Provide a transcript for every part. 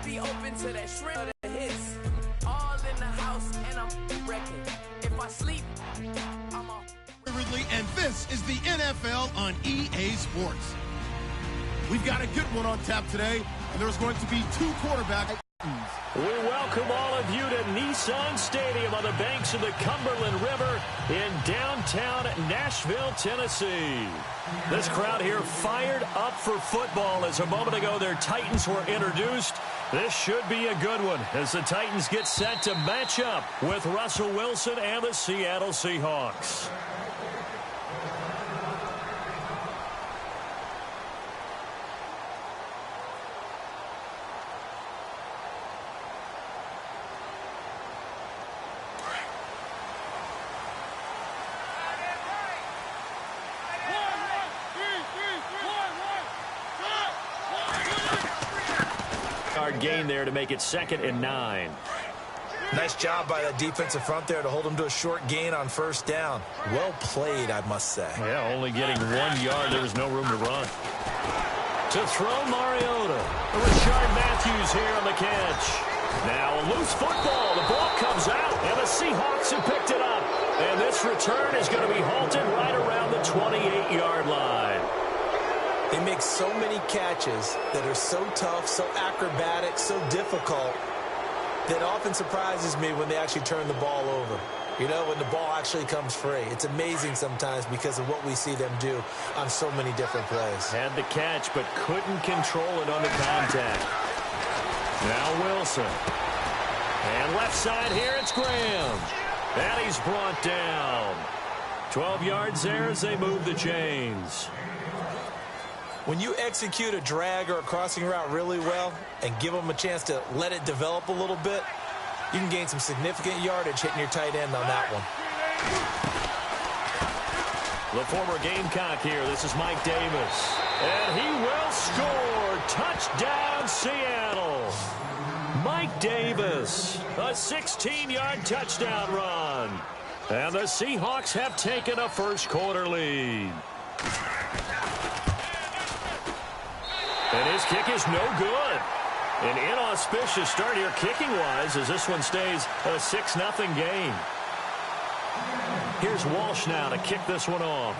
be open to that shrimp of the hits. All in the house, and I'm wrecking. If I sleep, I'm off. Ridley, and this is the NFL on EA Sports. We've got a good one on tap today, and there's going to be two quarterbacks. We welcome all of you to Nissan Stadium on the banks of the Cumberland River in downtown Nashville, Tennessee. This crowd here fired up for football as a moment ago their Titans were introduced. This should be a good one as the Titans get set to match up with Russell Wilson and the Seattle Seahawks. Gain there to make it 2nd and 9. Nice job by that defensive front there to hold them to a short gain on 1st down. Well played, I must say. Yeah, only getting 1 yard. There was no room to run. To throw, Mariota. Rashard Matthews here on the catch. Now a loose football. The ball comes out, and the Seahawks have picked it up. And this return is going to be halted right around the 28-yard line. They make so many catches that are so tough, so acrobatic, so difficult that often surprises me when they actually turn the ball over. You know, when the ball actually comes free. It's amazing sometimes because of what we see them do on so many different plays. Had the catch, but couldn't control it on the contact. Now Wilson. And left side here, it's Graham. And he's brought down. 12 yards there as they move the chains. When you execute a drag or a crossing route really well and give them a chance to let it develop a little bit, you can gain some significant yardage hitting your tight end on that one. The former Gamecock here. This is Mike Davis. And he will score. Touchdown, Seattle. Mike Davis, a 16-yard touchdown run. And the Seahawks have taken a first-quarter lead. And his kick is no good. An inauspicious start here kicking-wise as this one stays a 6-0 game. Here's Walsh now to kick this one off.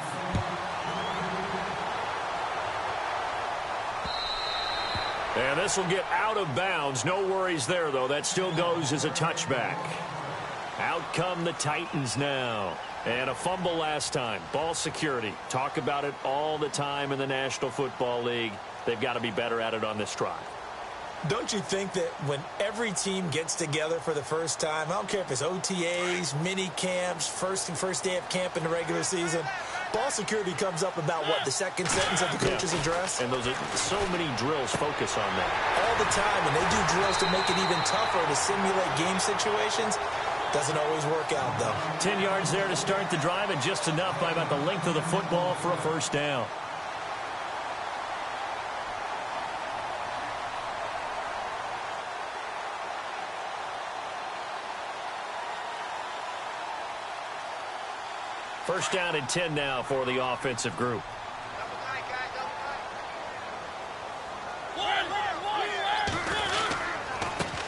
And this will get out of bounds. No worries there, though. That still goes as a touchback. Out come the Titans now. And a fumble last time. Ball security. Talk about it all the time in the National Football League. They've got to be better at it on this drive. Don't you think that when every team gets together for the first time, I don't care if it's OTAs, mini camps, first day of camp in the regular season, ball security comes up about what, the second sentence of the coach's address? And those are so many drills focus on that. All the time, and they do drills to make it even tougher to simulate game situations. Doesn't always work out, though. 10 yards there to start the drive, and just enough by about the length of the football for a first down. First down and 10 now for the offensive group.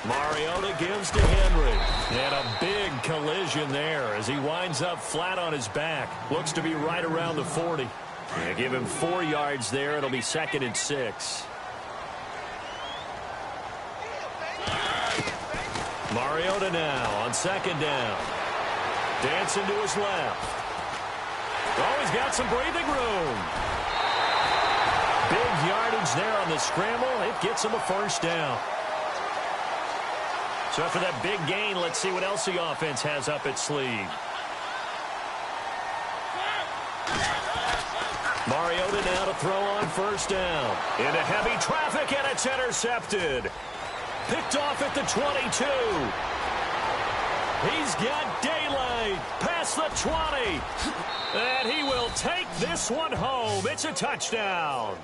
Mariota gives to Henry. And a big collision there as he winds up flat on his back. Looks to be right around the 40. Yeah, give him 4 yards there. It'll be 2nd and 6. Mariota now on 2nd down. Dancing to his left. Oh, he's got some breathing room. Big yardage there on the scramble. It gets him a first down. So after that big gain, let's see what else the offense has up its sleeve. Mariota now to throw on first down. Into heavy traffic, and it's intercepted. Picked off at the 22. He's got daylight past the 20. And he will take this one home. It's a touchdown.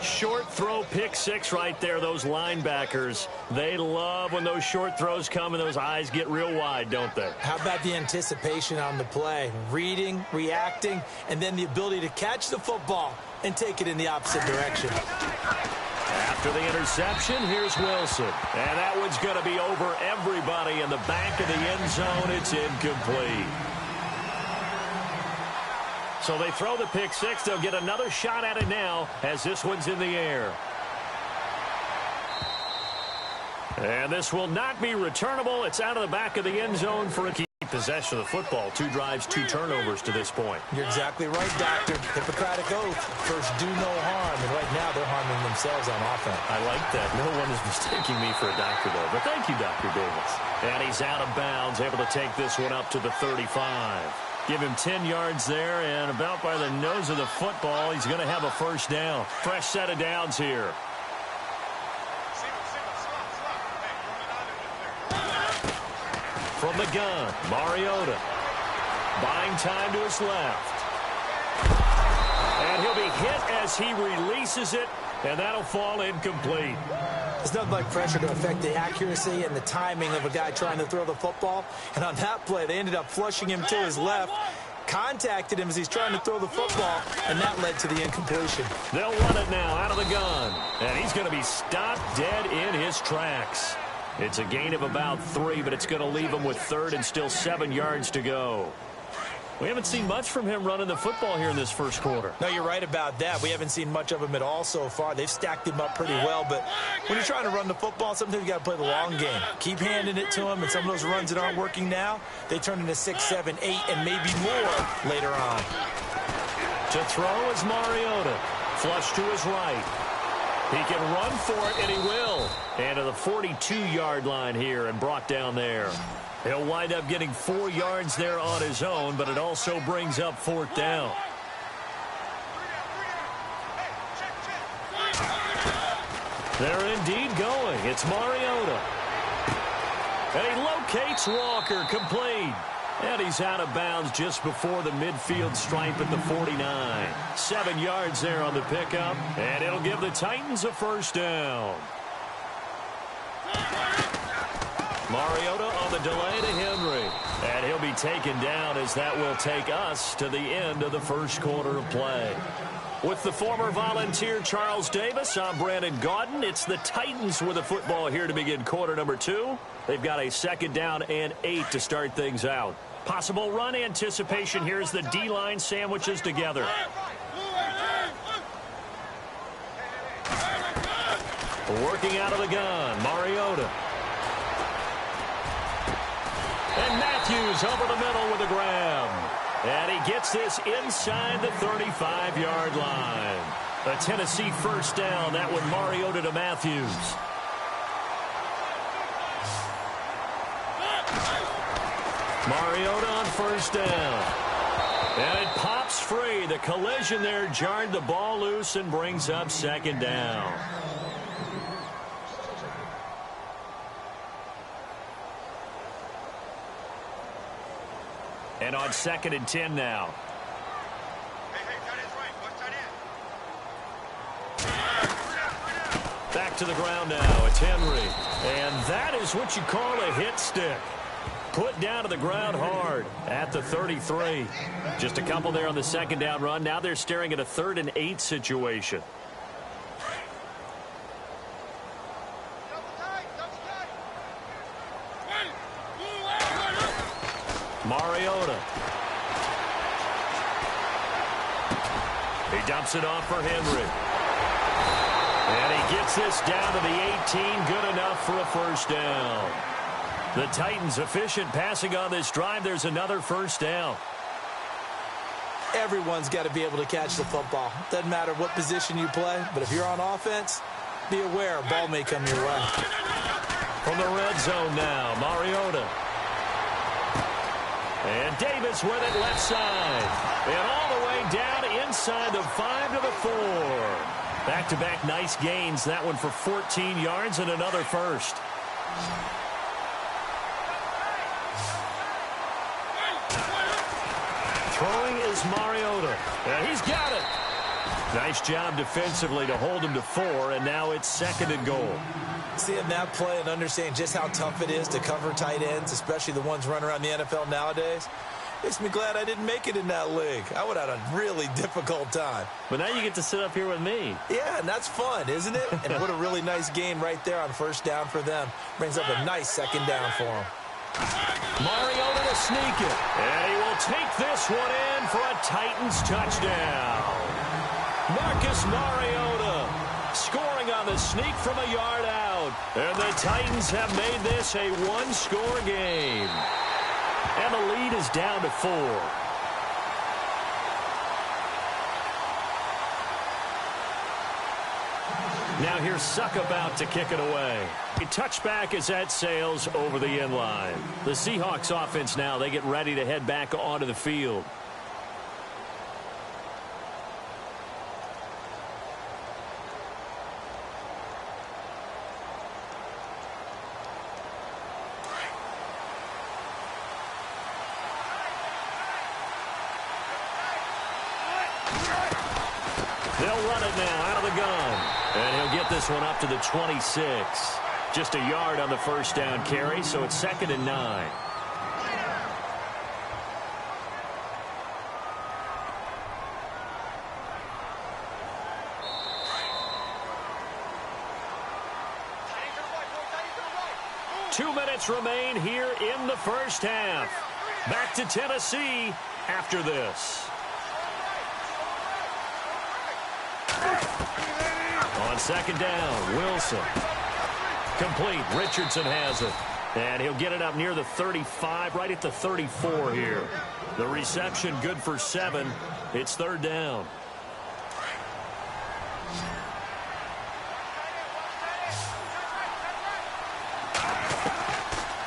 Short throw, pick six right there. Those linebackers, they love when those short throws come and those eyes get real wide, don't they? How about the anticipation on the play? Reading, reacting, and then the ability to catch the football and take it in the opposite direction. After the interception, here's Wilson. And that one's going to be over everybody in the back of the end zone. It's incomplete. So they throw the pick six. They'll get another shot at it now as this one's in the air. And this will not be returnable. It's out of the back of the end zone for a key possession of the football. 2 drives, 2 turnovers to this point. You're exactly right, Doctor. Hippocratic oath. First, do no harm. And right now, they're harming themselves on offense. I like that. No one is mistaking me for a doctor, though. But thank you, Dr. Davis. And he's out of bounds, able to take this one up to the 35. Give him 10 yards there, and about by the nose of the football, he's going to have a first down. Fresh set of downs here. From the gun, Mariota. Buying time to his left. And he'll be hit as he releases it, and that'll fall incomplete. There's nothing like pressure to affect the accuracy and the timing of a guy trying to throw the football. And on that play, they ended up flushing him to his left, contacted him as he's trying to throw the football, and that led to the incompletion. They'll run it now out of the gun, and he's going to be stopped dead in his tracks. It's a gain of about 3, but it's going to leave him with 3rd and still 7 yards to go. We haven't seen much from him running the football here in this first quarter. No, you're right about that. We haven't seen much of him at all so far. They've stacked him up pretty well, but when you're trying to run the football, sometimes you got to play the long game. Keep handing it to him, and some of those runs that aren't working now, they turn into 6, 7, 8, and maybe more later on. To throw is Mariota. Flush to his right. He can run for it, and he will. And to the 42-yard line here and brought down there. He'll wind up getting 4 yards there on his own, but it also brings up 4th down. They're indeed going. It's Mariota. And he locates Walker, complete. And he's out of bounds just before the midfield stripe at the 49. 7 yards there on the pickup, and it'll give the Titans a first down. Mariota on the delay to Henry. And he'll be taken down as that will take us to the end of the first quarter of play. With the former Volunteer Charles Davis, I'm Brandon Gaudin. It's the Titans with the football here to begin quarter number 2. They've got a 2nd down and 8 to start things out. Possible run anticipation here as the D-line sandwiches together. Working out of the gun, Mariota. And Matthews over the middle with a grab. And he gets this inside the 35-yard line. A Tennessee first down. That one Mariota to Matthews. Mariota on first down. And it pops free. The collision there jarred the ball loose and brings up 2nd down. And on 2nd and 10 now. Back to the ground now. It's Henry. And that is what you call a hit stick. Put down to the ground hard at the 33. Just a couple there on the 2nd down run. Now they're staring at a 3rd and 8 situation. Mariota. He dumps it off for Henry. And he gets this down to the 18. Good enough for a first down. The Titans efficient passing on this drive. There's another first down. Everyone's got to be able to catch the football. Doesn't matter what position you play, but if you're on offense, be aware a ball may come your way. From the red zone now, Mariota. And Davis with it left side. And all the way down inside the 5 to the 4. Back-to-back nice gains. That one for 14 yards and another first. Throwing is Mariota. And he's got it. Nice job defensively to hold him to 4, and now it's 2nd and goal. Seeing that play and understanding just how tough it is to cover tight ends, especially the ones running around the NFL nowadays, Makes me glad I didn't make it in that league. I would have had a really difficult time. But now you get to sit up here with me. Yeah, and that's fun, isn't it? And what a really nice gain right there on first down for them. Brings up a nice second down for them. Mariota to sneak it. And he will take this one in for a Titans touchdown. Marcus Mariota scoring on the sneak from a yard out. And the Titans have made this a one-score game. And the lead is down to 4. Now here's Suckabout to kick it away. A touchback as that sails over the end line. The Seahawks offense now, they get ready to head back onto the field. They'll run it now out of the gun. And he'll get this one up to the 26. Just a yard on the first down carry, so it's 2nd and 9. Two minutes remain here in the first half. Back to Tennessee after this. On second down, Wilson. Complete. Richardson has it. And he'll get it up near the 35, right at the 34 here. The reception good for 7. It's 3rd down.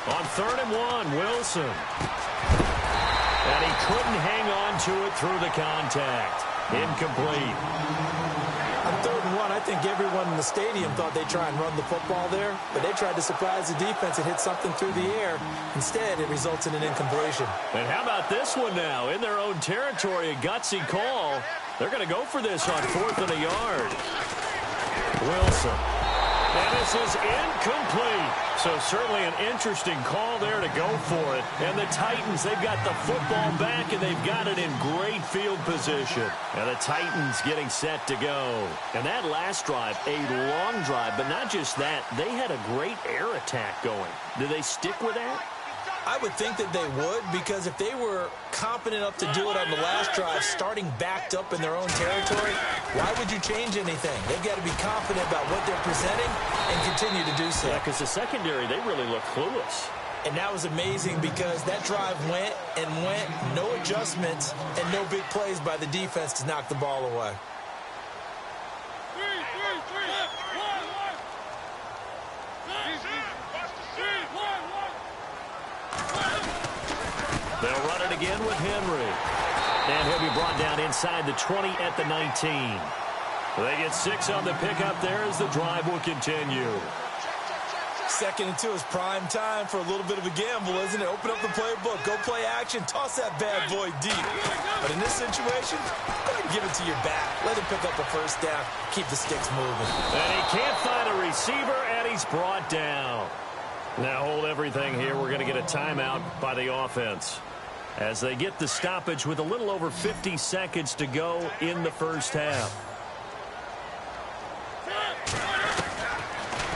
On 3rd and 1, Wilson. And he couldn't hang on to it through the contact. Incomplete. On 3rd and 1, I think everyone in the stadium thought they'd try and run the football there, but they tried to surprise the defense and hit something through the air. Instead, it results in an incompletion. And how about this one now? In their own territory, a gutsy call. They're going to go for this on 4th and a yard. Wilson. And this is incomplete. So certainly an interesting call there to go for it. And the Titans, they've got the football back, and they've got it in great field position. And the Titans getting set to go. And that last drive, a long drive, but not just that. They had a great air attack going. Do they stick with that? I would think that they would, because if they were competent enough to do it on the last drive, starting backed up in their own territory, why would you change anything? They've got to be confident about what they're presenting and continue to do so. Yeah, because the secondary, they really look clueless. And that was amazing because that drive went and went, no adjustments, and no big plays by the defense to knock the ball away. They'll run it again with Henry. And he'll be brought down inside the 20 at the 19. They get 6 on the pickup there as the drive will continue. 2nd and 2 is prime time for a little bit of a gamble, isn't it? Open up the playbook, go play action, toss that bad boy deep. But in this situation, go ahead and give it to your back. Let him pick up a first down, keep the sticks moving. And he can't find a receiver, and he's brought down. Now hold everything here. We're going to get a timeout by the offense as they get the stoppage with a little over 50 seconds to go in the first half.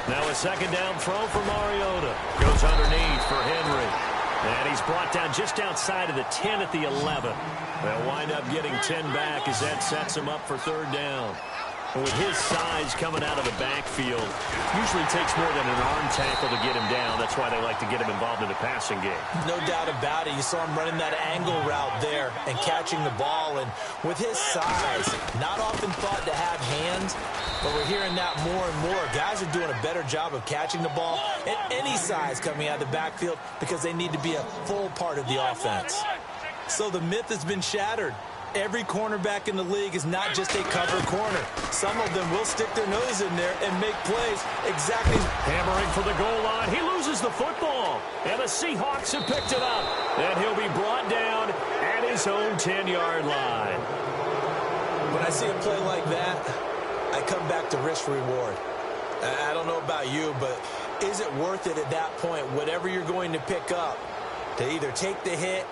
Now a second down throw for Mariota. Goes underneath for Henry. And he's brought down just outside of the 10 at the 11. They'll wind up getting 10 back as that sets him up for 3rd down. And with his size coming out of the backfield, usually takes more than an arm tackle to get him down. That's why they like to get him involved in the passing game. No doubt about it. You saw him running that angle route there and catching the ball. And with his size, not often thought to have hands, but we're hearing that more and more. Guys are doing a better job of catching the ball at any size coming out of the backfield because they need to be a full part of the offense. So the myth has been shattered. Every cornerback in the league is not just a cover corner. Some of them will stick their nose in there and make plays exactly. Hammering for the goal line. He loses the football. And the Seahawks have picked it up. And he'll be brought down at his own 10-yard line. When I see a play like that, I come back to risk reward. I don't know about you, but is it worth it at that point, whatever you're going to pick up, to either take the hit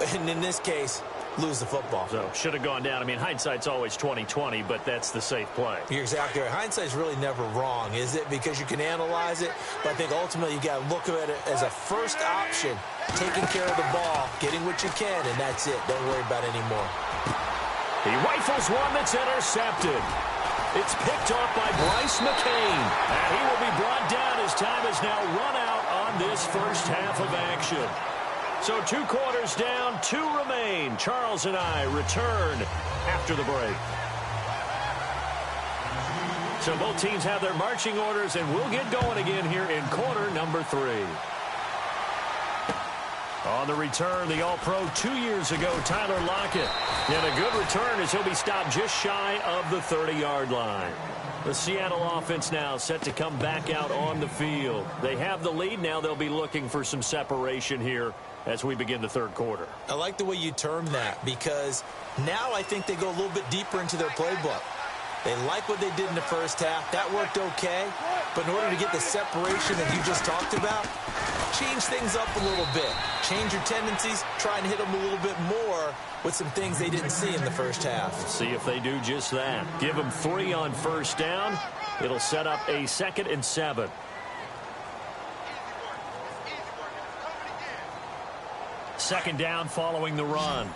and in this case, lose the football. So should have gone down. I mean, hindsight's always 20/20, but that's the safe play. You're exactly right. Hindsight's really never wrong, is it? Because you can analyze it, but I think ultimately you got to look at it as a first option, taking care of the ball, getting what you can, and that's it. Don't worry about it anymore. He rifles one that's intercepted. It's picked off by Bryce McCain, and he will be brought down. His time has now run out on this first half of action. So 2 quarters down, 2 remain. Charles and I return after the break. So both teams have their marching orders, and we'll get going again here in quarter number 3. On the return, the All-Pro 2 years ago, Tyler Lockett. And a good return as he'll be stopped just shy of the 30-yard line. The Seattle offense now set to come back out on the field. They have the lead. Now they'll be looking for some separation here as we begin the third quarter. I like the way you term that, because now I think they go a little bit deeper into their playbook. They like what they did in the first half. That worked okay. But in order to get the separation that you just talked about, change things up a little bit. Change your tendencies. Try and hit them a little bit more with some things they didn't see in the first half. See if they do just that. Give them 3 on first down. It'll set up a 2nd and 7. Second down following the run.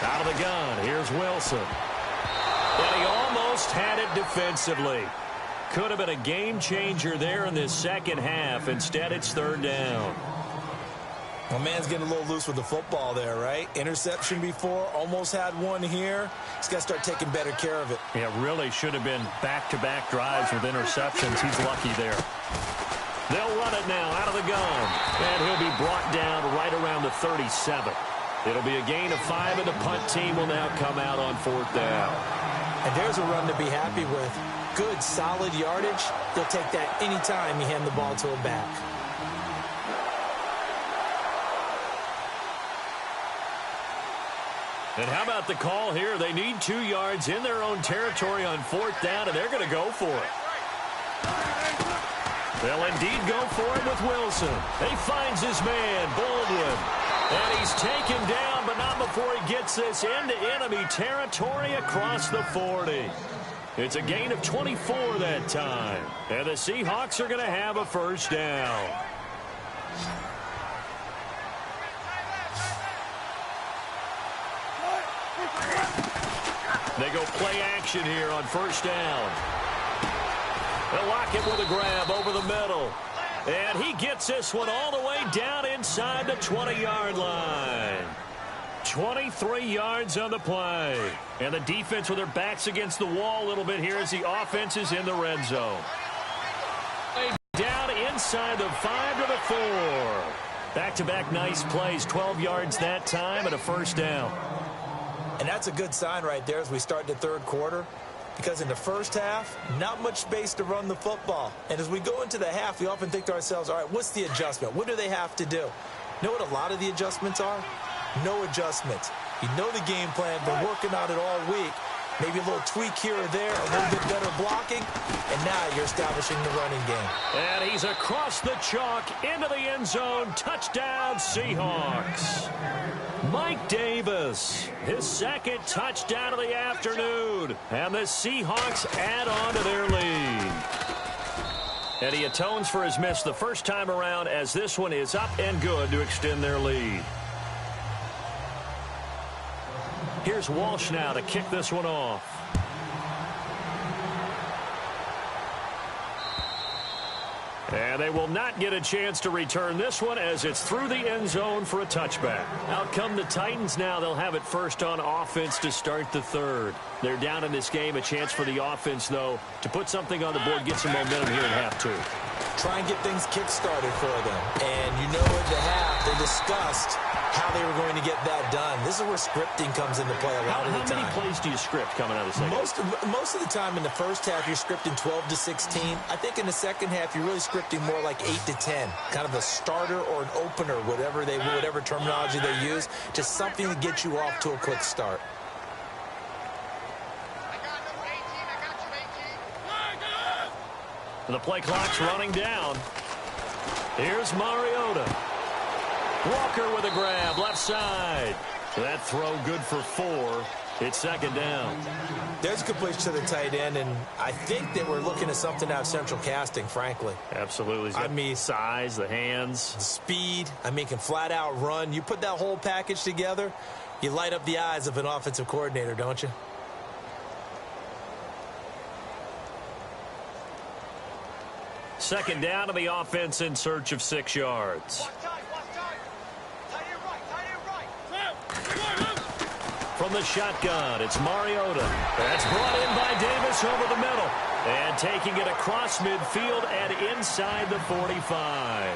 Out of the gun, here's Wilson. And he almost had it defensively. Could have been a game changer there in this second half. Instead, it's 3rd down. Well, man's getting a little loose with the football there, right? Interception before, almost had one here. He's got to start taking better care of it. Yeah, really should have been back-to-back drives with interceptions. He's lucky there. They'll run it now out of the gun. And he'll be brought down right around the 37. It'll be a gain of 5, and the punt team will now come out on 4th down. And there's a run to be happy with. Good, solid yardage. They'll take that anytime you hand the ball to a back. And how about the call here? They need 2 yards in their own territory on 4th down, and they're going to go for it. They'll indeed go for it with Wilson. He finds his man, Baldwin. And he's taken down, but not before he gets this into enemy territory across the 40. It's a gain of 24 that time. And the Seahawks are going to have a first down. They go play action here on first down. They'll lock it with a grab over the middle. And he gets this one all the way down inside the 20-yard line. 23 yards on the play. And the defense with their backs against the wall a little bit here as the offense is in the red zone. Down inside the 5 to the 4. Back-to-back nice plays. 12 yards that time and a first down. And that's a good sign right there as we start the third quarter. Because in the first half, not much space to run the football. And as we go into the half, we often think to ourselves, all right, what's the adjustment? What do they have to do? You know what a lot of the adjustments are? No adjustments. You know the game plan, been working on it all week. Maybe a little tweak here or there, a little bit better blocking, and now you're establishing the running game. And he's across the chalk into the end zone. Touchdown, Seahawks. Mike Davis, his 2nd touchdown of the afternoon. And the Seahawks add on to their lead. And he atones for his miss the first time around as this one is up and good to extend their lead. Here's Walsh now to kick this one off. And they will not get a chance to return this one as it's through the end zone for a touchback. Out come the Titans now. They'll have it first on offense to start the third. They're down in this game. A chance for the offense, though, to put something on the board, get some momentum here in half 2. Try and get things kick-started for them. And you know at the half, they discussed how they were going to get that done. This is where scripting comes into play a lot of the time. How many plays do you script coming out of the second? Most of the time in the first half, you're scripting 12 to 16. I think in the second half, you're really scripting more like 8 to 10. Kind of a starter or an opener, whatever terminology they use. Just something to get you off to a quick start. The play clock's running down. Here's Mariota. Walker with a grab, left side. That throw good for 4. It's second down. There's a completion to the tight end, and I think that we're looking at something out of central casting, frankly. Absolutely. I mean, size, the hands. Speed. I mean, can flat out run. You put that whole package together, you light up the eyes of an offensive coordinator, don't you? Second down to the offense in search of 6 yards. From the shotgun, it's Mariota. That's brought in by Davis over the middle. And taking it across midfield and inside the 45.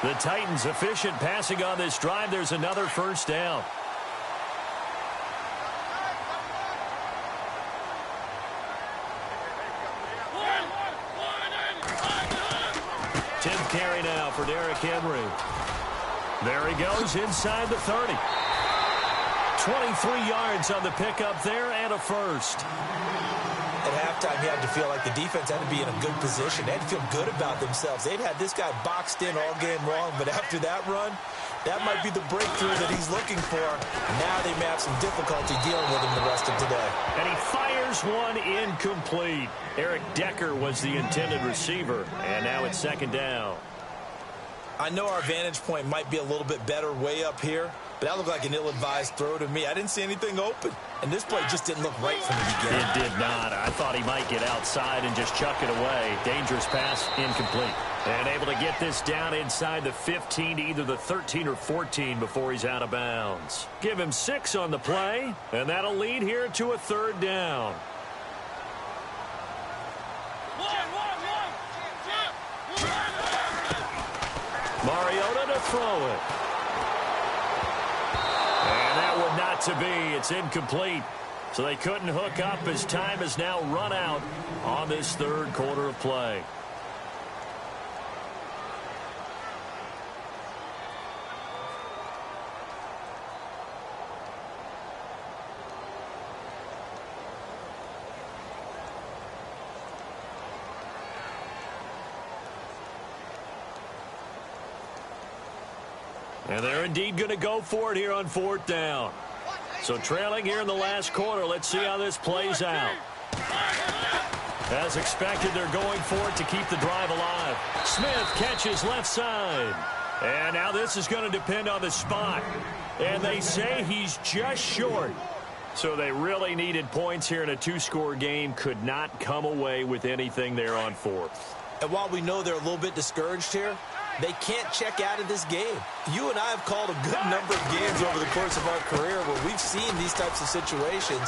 The Titans efficient passing on this drive. There's another first down. Carry now for Derrick Henry. There he goes inside the 30. 23 yards on the pickup there and a first. At halftime, you had to feel like the defense had to be in a good position. They had to feel good about themselves. They'd had this guy boxed in all game long, but after that run, that might be the breakthrough that he's looking for. Now they may have some difficulty dealing with him the rest of today. And he fires one incomplete. Eric Decker was the intended receiver, and now it's second down. I know our vantage point might be a little bit better way up here, but that looked like an ill-advised throw to me. I didn't see anything open, and this play just didn't look right from the beginning. It did not. I thought he might get outside and just chuck it away. Dangerous pass, incomplete. And able to get this down inside the 15, either the 13 or 14 before he's out of bounds. Give him 6 on the play, and that'll lead here to a third down. Mariota to throw it. And that one not to be. It's incomplete. So they couldn't hook up as time has now run out on this third quarter of play. And they're indeed going to go for it here on fourth down. So trailing here in the last quarter. Let's see how this plays out. As expected, they're going for it to keep the drive alive. Smith catches left side. And now this is going to depend on the spot. And they say he's just short. So they really needed points here in a 2-score game. Could not come away with anything there on fourth. And while we know they're a little bit discouraged here, they can't check out of this game. You and I have called a good number of games over the course of our career where we've seen these types of situations.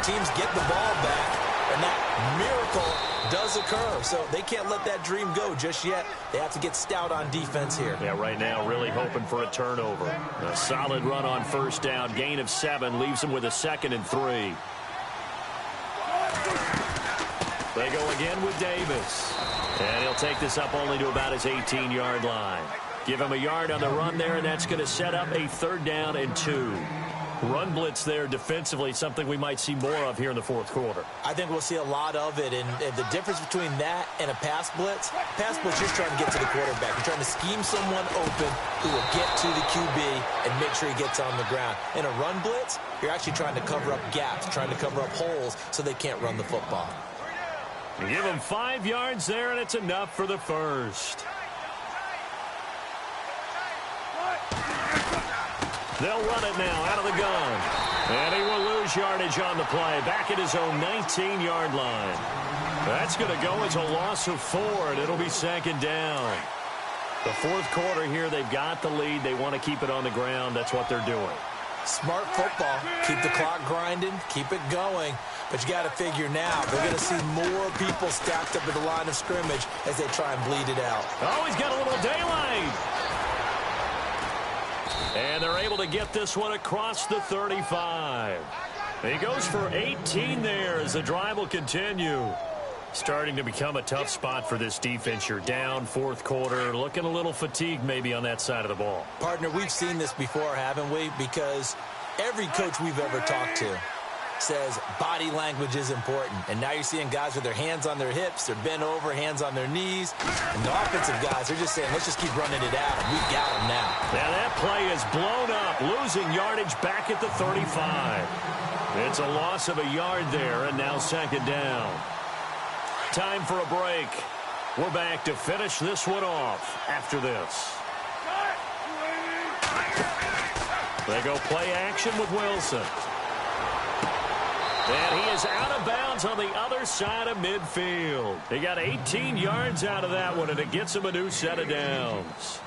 Teams get the ball back, and that miracle does occur. So they can't let that dream go just yet. They have to get stout on defense here. Yeah, right now really hoping for a turnover. A solid run on first down. Gain of 7 leaves them with a 2nd and 3. They go again with Davis. And he'll take this up only to about his 18-yard line. Give him a yard on the run there, and that's going to set up a 3rd down and 2. Run blitz there defensively, something we might see more of here in the fourth quarter. I think we'll see a lot of it, and the difference between that and a pass blitz just trying to get to the quarterback. You're trying to scheme someone open who will get to the QB and make sure he gets on the ground. In a run blitz, you're actually trying to cover up gaps, trying to cover up holes so they can't run the football. Give him 5 yards there, and it's enough for the first. They'll run it now out of the gun. And he will lose yardage on the play. Back at his own 19-yard line. That's going to go as a loss of 4, and it'll be 2nd down. The fourth quarter here, they've got the lead. They want to keep it on the ground. That's what they're doing. Smart football. Keep the clock grinding. Keep it going. But you got to figure now, they're going to see more people stacked up at the line of scrimmage as they try and bleed it out. Oh, he's got a little daylight. And they're able to get this one across the 35. He goes for 18 there as the drive will continue. Starting to become a tough spot for this defense. You're down fourth quarter, looking a little fatigued maybe on that side of the ball. Partner, we've seen this before, haven't we? Because every coach we've ever talked to says body language is important. And now you're seeing guys with their hands on their hips, they're bent over, hands on their knees. And the offensive guys, they're just saying, let's just keep running it out, and we got them now. Now that play is blown up, losing yardage back at the 35. It's a loss of a yard there, and now second down. Time for a break. We're back to finish this one off after this. They go play action with Wilson. And he is out of bounds on the other side of midfield. He got 18 yards out of that one, and it gets him a new set of downs.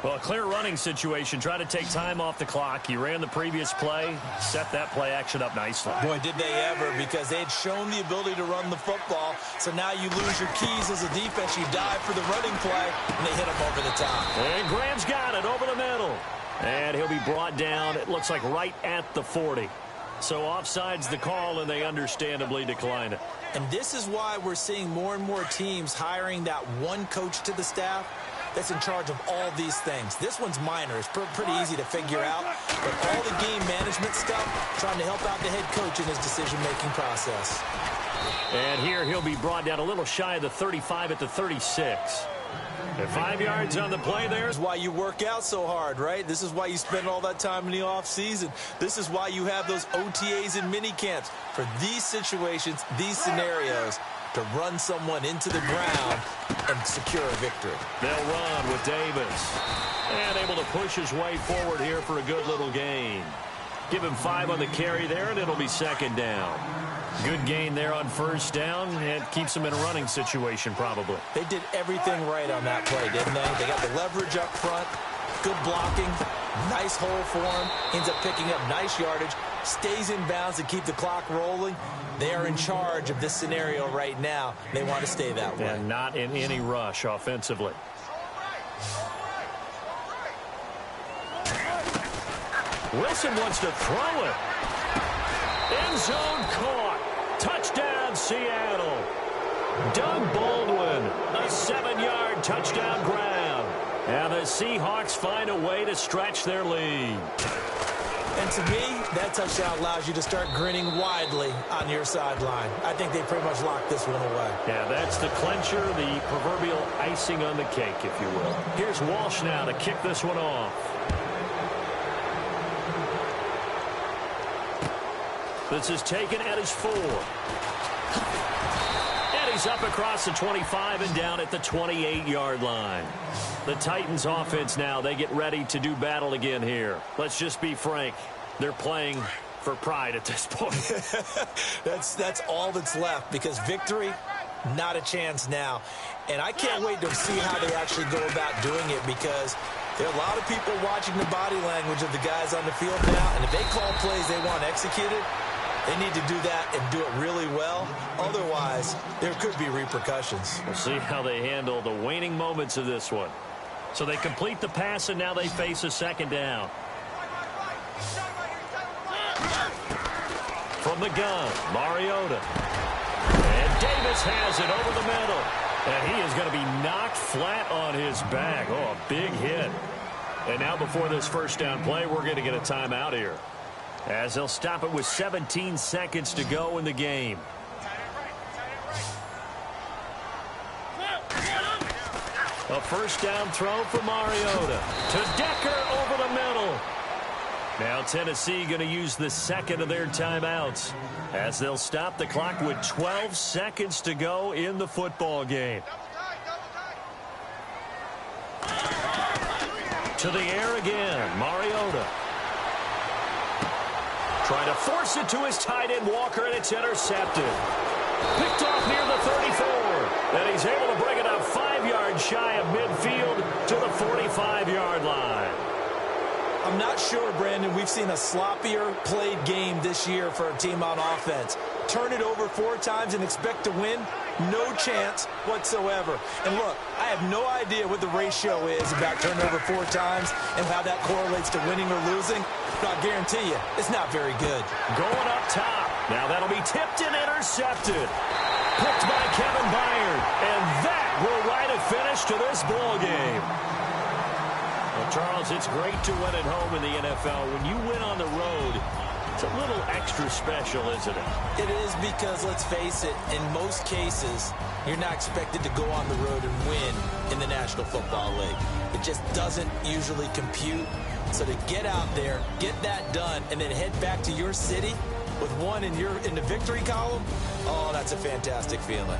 Well, a clear running situation. Try to take time off the clock. He ran the previous play, set that play action up nicely. Boy, did they ever, because they had shown the ability to run the football. So now you lose your keys as a defense. You dive for the running play, and they hit him over the top. And Graham's got it over the middle. And he'll be brought down, it looks like right at the 40. So offside's the call, and they understandably decline it. And this is why we're seeing more and more teams hiring that one coach to the staff that's in charge of all these things. This one's minor. It's pretty easy to figure out. But all the game management stuff, trying to help out the head coach in his decision-making process. And here he'll be brought down a little shy of the 35 at the 36. And 5 yards on the play there. This is why you work out so hard, right? This is why you spend all that time in the offseason. This is why you have those OTAs and mini camps. For these situations, these scenarios, to run someone into the ground and secure a victory. They'll run with Davis. And able to push his way forward here for a good little gain. Give him 5 on the carry there, and it'll be second down. Good gain there on first down, and keeps him in a running situation probably. They did everything right on that play, didn't they? They got the leverage up front, good blocking, nice hole for him, ends up picking up nice yardage, stays in bounds to keep the clock rolling. They are in charge of this scenario right now. They want to stay that way. And not in any rush offensively. Wilson wants to throw it. End zone caught. Touchdown, Seattle. Doug Baldwin, a 7-yard touchdown grab. And the Seahawks find a way to stretch their lead. And to me, that touchdown allows you to start grinning widely on your sideline. I think they pretty much locked this one away. Yeah, that's the clincher, the proverbial icing on the cake, if you will. Here's Walsh now to kick this one off. This is taken at his 4. And he's up across the 25 and down at the 28-yard line. The Titans offense now, they get ready to do battle again here. Let's just be frank. They're playing for pride at this point. That's all that's left, because victory, not a chance now. And I can't wait to see how they actually go about doing it, because there are a lot of people watching the body language of the guys on the field now, and if they call plays they want executed, they need to do that and do it really well. Otherwise, there could be repercussions. We'll see how they handle the waning moments of this one. So they complete the pass, and now they face a second down. From the gun, Mariota. And Davis has it over the middle. And he is going to be knocked flat on his back. Oh, a big hit. And now before this first down play, we're going to get a timeout here, as they'll stop it with 17 seconds to go in the game. A first down throw for Mariota. To Decker over the middle. Now Tennessee going to use the second of their timeouts, as they'll stop the clock with 12 seconds to go in the football game. To the air again, Mariota. Trying to force it to his tight end, Walker, and it's intercepted. Picked off near the 34. And he's able to bring it up 5 yards shy of midfield to the 45-yard line. I'm not sure, Brandon, we've seen a sloppier played game this year for a team on offense. Turn it over 4 times and expect to win? No chance whatsoever. And look, I have no idea what the ratio is about turning over 4 times and how that correlates to winning or losing. But I'll guarantee you, it's not very good. Going up top. Now that'll be tipped and intercepted. Picked by Kevin Byard. And that will write a finish to this ball game. Well, Charles, it's great to win at home in the NFL. When you win on the road, It's a little extra special, isn't it? It is because, let's face it, in most cases, you're not expected to go on the road and win in the National Football League. It just doesn't usually compute. So to get out there, get that done, and then head back to your city with one in the victory column, oh, that's a fantastic feeling.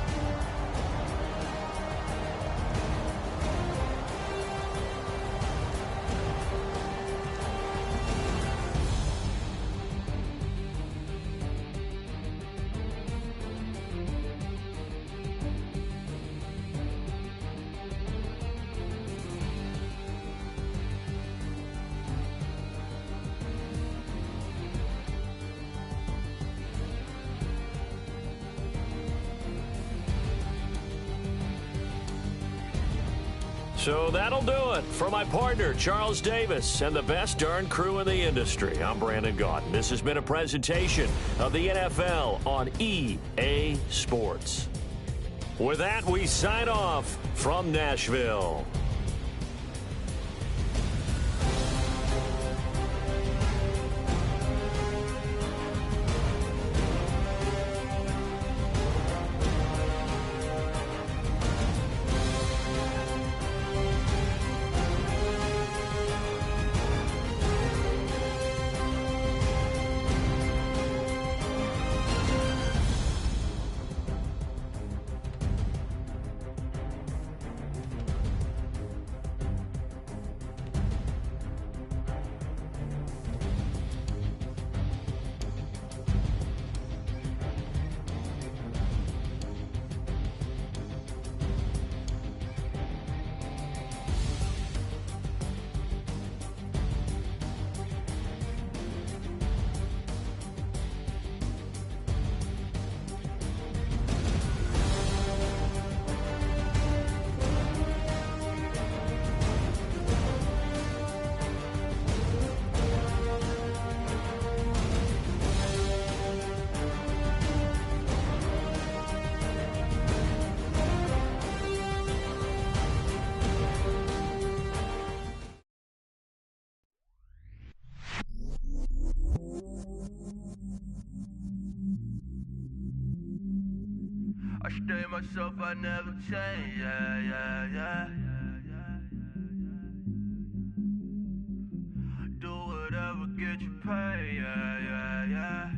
So that'll do it for my partner, Charles Davis, and the best darn crew in the industry. I'm Brandon Gaudin. This has been a presentation of the NFL on EA Sports. With that, we sign off from Nashville. I stay myself, I never change, yeah. Do whatever, get you paid, yeah.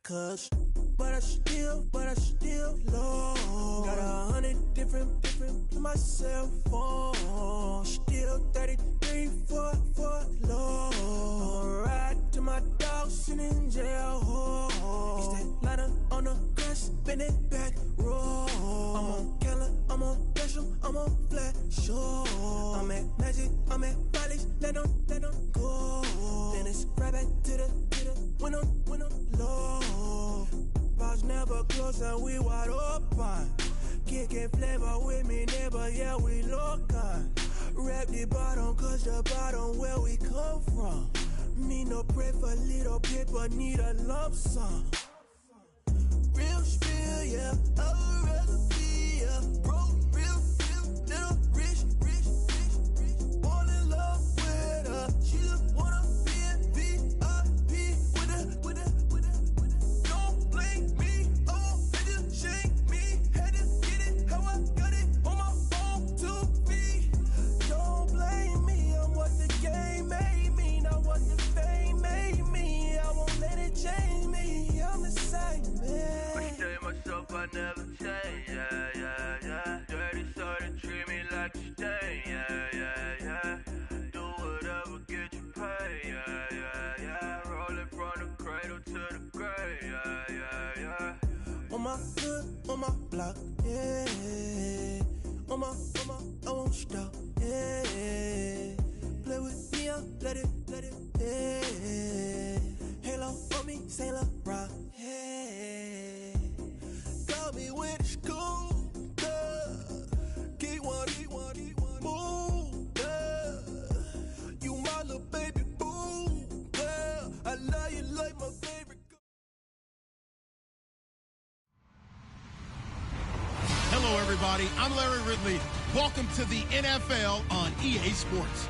Cause, but I still low. Got 100 different to my cell phone. Still 33 for low. I'ma ride to my dog sitting in jail. It's that ladder on the grass, spin it back, roll. I'm on Keller, I'm on Gresham, I'm on Flat Shore. I'm at Magic, I'm at Follies, let them go. Then it's right back to the when I'm low. Bars never close and we wide open. Kicking flavor with me, neighbor, yeah, we local. Rap the bottom, cause the bottom where we come from. Me no pray for little paper, need a lump sum. Real spill, yeah, I'd rather be, yeah. Broke, real, little rich. Fall in love with her, she just wanna be in VIP with her. Don't blame me, oh, they just shake me. Had to get it, how I got it, on my phone to me. Don't blame me, I'm what the game made me, not what the fame made me. I won't let it change me, I'm the same man. I stay myself, I never change, yeah. Dirty so they treat me like a stain, yeah. Do whatever, get you paid, yeah. Rolling from the cradle to the grave, yeah. On my hood, on my block, yeah. On my, I won't stop, yeah. Play with me, I'll let it, yeah. Halo on me, Saint Laurent, yeah. Got me with the school, keep one, move, you my little baby boo, I love you like my favorite. Hello, everybody. I'm Larry Ridley. Welcome to the NFL on EA Sports.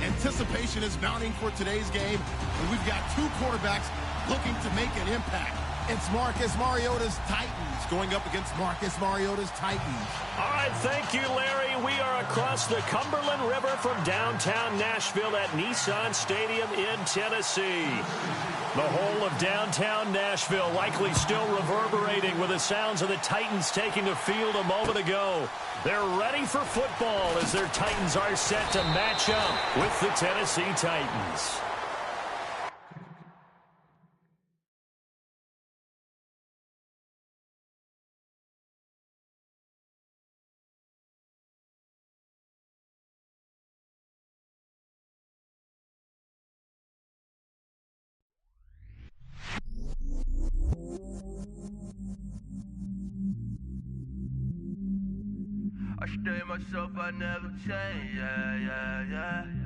Anticipation is mounting for today's game, and we've got two quarterbacks looking to make an impact. It's Marcus Mariota's Titans going up against Marcus Mariota's Titans. All right, thank you, Larry. We are across the Cumberland River from downtown Nashville at Nissan Stadium in Tennessee. The whole of downtown Nashville likely still reverberating with the sounds of the Titans taking the field a moment ago. They're ready for football as their Titans are set to match up with the Tennessee Titans. I stay myself, I never change, yeah, yeah, yeah.